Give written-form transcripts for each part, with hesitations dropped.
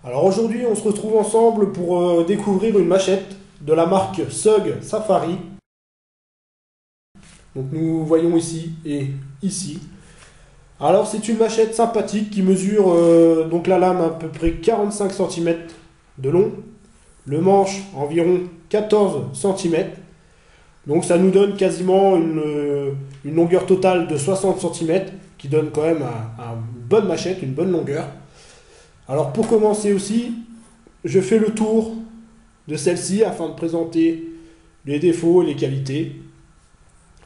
Alors aujourd'hui, on se retrouve ensemble pour découvrir une machette de la marque SUG Safari. Donc nous voyons ici et ici. Alors c'est une machette sympathique qui mesure donc la lame à peu près 45 cm de long, le manche environ 14 cm. Donc ça nous donne quasiment une longueur totale de 60 cm qui donne quand même une bonne machette, une bonne longueur. Alors pour commencer aussi, je fais le tour de celle-ci afin de présenter les défauts et les qualités.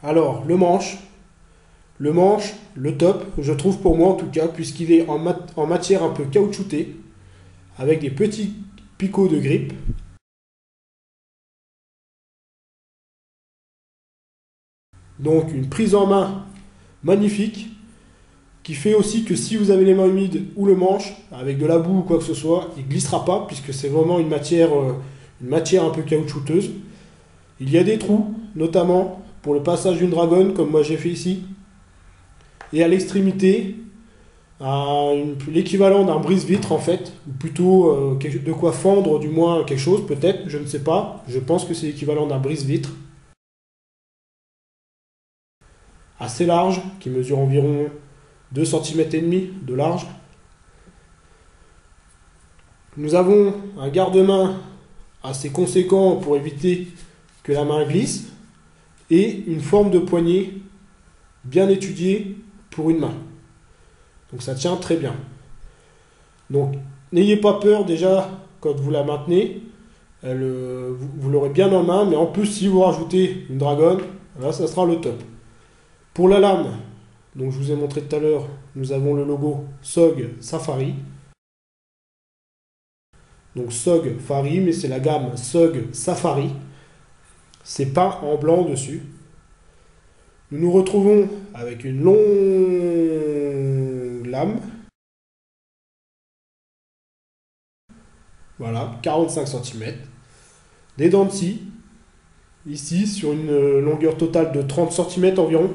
Alors le manche, le top, je trouve pour moi en tout cas, puisqu'il est en matière un peu caoutchoutée, avec des petits picots de grippe. Donc une prise en main magnifique, qui fait aussi que si vous avez les mains humides ou le manche, avec de la boue ou quoi que ce soit, il ne glissera pas, puisque c'est vraiment une matière un peu caoutchouteuse. Il y a des trous, notamment pour le passage d'une dragonne, comme moi j'ai fait ici. Et à l'extrémité, l'équivalent d'un brise-vitre en fait, ou plutôt de quoi fendre du moins quelque chose, peut-être, je ne sais pas. Je pense que c'est l'équivalent d'un brise-vitre. Assez large, qui mesure environ 2,5 cm de large. Nous avons un garde-main assez conséquent pour éviter que la main glisse et une forme de poignée bien étudiée pour une main. Donc ça tient très bien. Donc n'ayez pas peur déjà quand vous la maintenez, vous l'aurez bien en main, mais en plus si vous rajoutez une dragonne, là ça sera le top. Pour la lame, donc je vous ai montré tout à l'heure, nous avons le logo SUG Safari. Donc SUG Fari, mais c'est la gamme SUG Safari. C'est peint en blanc dessus. Nous nous retrouvons avec une longue lame. Voilà, 45 cm. Des dents de scie, ici sur une longueur totale de 30 cm environ,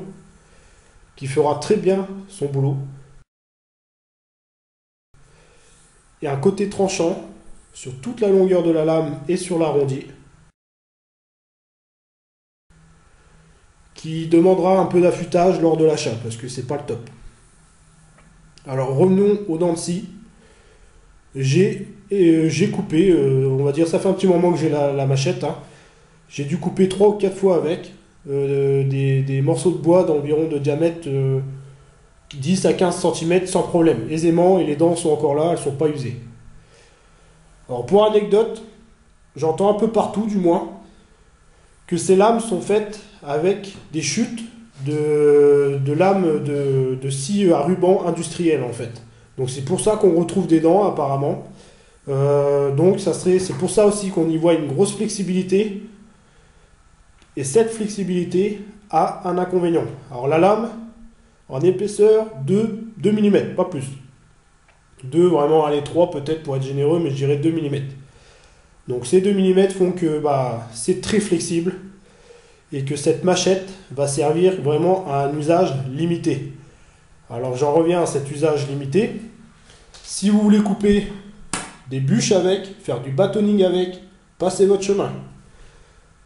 qui fera très bien son boulot. Et un côté tranchant sur toute la longueur de la lame et sur l'arrondi, qui demandera un peu d'affûtage lors de l'achat, parce que c'est pas le top. Alors revenons aux dents de scie. J'ai coupé, on va dire, ça fait un petit moment que j'ai la machette, hein. J'ai dû couper 3 ou 4 fois avec des morceaux de bois d'environ de diamètre 10 à 15 cm sans problème, aisément, et les dents sont encore là, elles ne sont pas usées. Alors pour anecdote, j'entends un peu partout du moins que ces lames sont faites avec des chutes de lames de scie à ruban industriel en fait. Donc c'est pour ça qu'on retrouve des dents apparemment. Donc c'est pour ça aussi qu'on y voit une grosse flexibilité. Et cette flexibilité a un inconvénient. Alors la lame, en épaisseur de 2 mm, pas plus. 2, vraiment, allez, 3 peut-être pour être généreux, mais je dirais 2 mm. Donc ces 2 mm font que c'est très flexible et que cette machette va servir vraiment à un usage limité. Alors j'en reviens à cet usage limité. Si vous voulez couper des bûches avec, faire du bâtonning avec, passez votre chemin.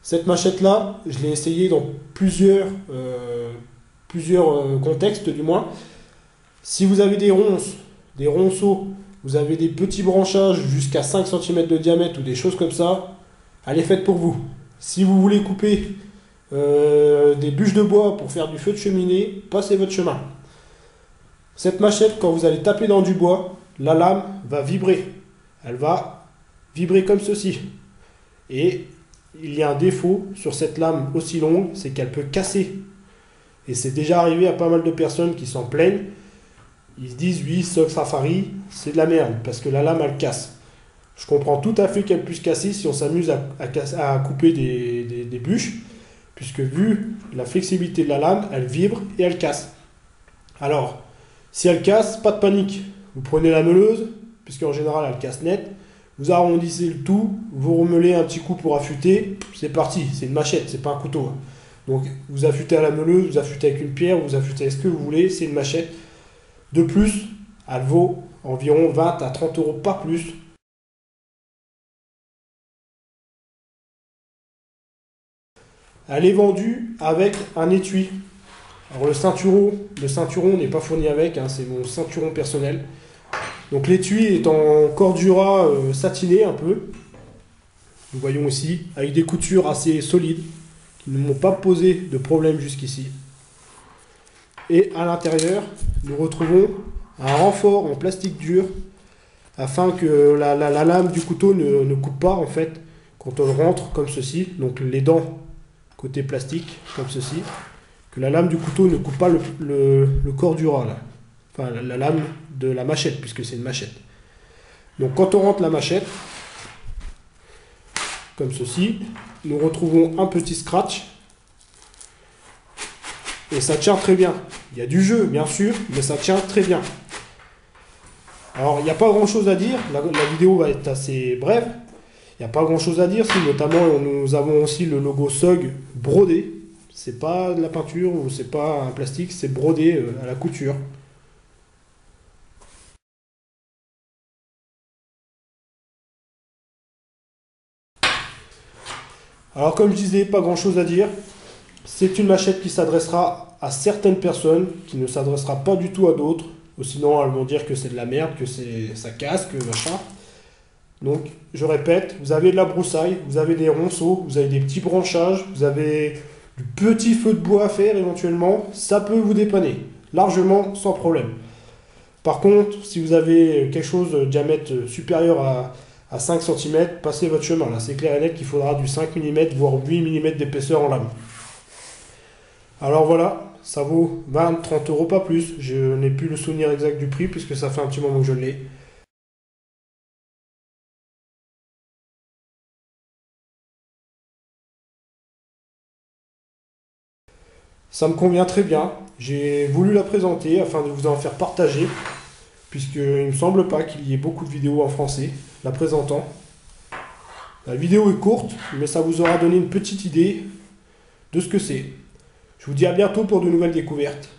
Cette machette-là, je l'ai essayé dans plusieurs contextes du moins. Si vous avez des ronces, des ronceaux, vous avez des petits branchages jusqu'à 5 cm de diamètre ou des choses comme ça, elle est faite pour vous. Si vous voulez couper des bûches de bois pour faire du feu de cheminée, passez votre chemin. Cette machette, quand vous allez taper dans du bois, la lame va vibrer. Elle va vibrer comme ceci. Et il y a un défaut sur cette lame aussi longue, c'est qu'elle peut casser. Et c'est déjà arrivé à pas mal de personnes qui s'en plaignent. Ils se disent, oui, SUG Safari, c'est de la merde, parce que la lame, elle casse. Je comprends tout à fait qu'elle puisse casser si on s'amuse à couper des bûches, puisque vu la flexibilité de la lame, elle vibre et elle casse. Alors, si elle casse, pas de panique. Vous prenez la meuleuse, puisqu'en général, elle casse net. Vous arrondissez le tout, vous remelez un petit coup pour affûter, c'est parti, c'est une machette, c'est pas un couteau. Donc vous affûtez à la meuleuse, vous affûtez avec une pierre, vous affûtez avec ce que vous voulez, c'est une machette. De plus, elle vaut environ 20 à 30 euros, pas plus. Elle est vendue avec un étui. Alors le ceinturon n'est pas fourni avec, hein, c'est mon ceinturon personnel. Donc l'étui est en cordura satiné un peu. Nous voyons ici, avec des coutures assez solides, qui ne m'ont pas posé de problème jusqu'ici. Et à l'intérieur, nous retrouvons un renfort en plastique dur, afin que la lame du couteau ne coupe pas en fait, quand on le rentre comme ceci, donc les dents côté plastique, comme ceci, que la lame du couteau ne coupe pas le cordura, là. Enfin la lame de la machette, puisque c'est une machette. Donc quand on rentre la machette, comme ceci, nous retrouvons un petit scratch, et ça tient très bien. Il y a du jeu, bien sûr, mais ça tient très bien. Alors, il n'y a pas grand-chose à dire, la vidéo va être assez brève. Il n'y a pas grand-chose à dire, si notamment nous avons aussi le logo SUG brodé. C'est pas de la peinture ou c'est pas un plastique, c'est brodé à la couture. Alors comme je disais, pas grand chose à dire. C'est une machette qui s'adressera à certaines personnes, qui ne s'adressera pas du tout à d'autres. Ou sinon elles vont dire que c'est de la merde, que ça casse, que machin. Donc je répète, vous avez de la broussaille, vous avez des ronceaux, vous avez des petits branchages, vous avez du petit feu de bois à faire éventuellement. Ça peut vous dépanner, largement sans problème. Par contre, si vous avez quelque chose de diamètre supérieur à 5 cm, passez votre chemin. Là, c'est clair et net qu'il faudra du 5 mm, voire 8 mm d'épaisseur en lame. Alors voilà, ça vaut 20-30 euros, pas plus. Je n'ai plus le souvenir exact du prix, puisque ça fait un petit moment que je l'ai. Ça me convient très bien. J'ai voulu la présenter afin de vous en faire partager, puisqu'il ne me semble pas qu'il y ait beaucoup de vidéos en français la présentant. La vidéo est courte, mais ça vous aura donné une petite idée de ce que c'est. Je vous dis à bientôt pour de nouvelles découvertes.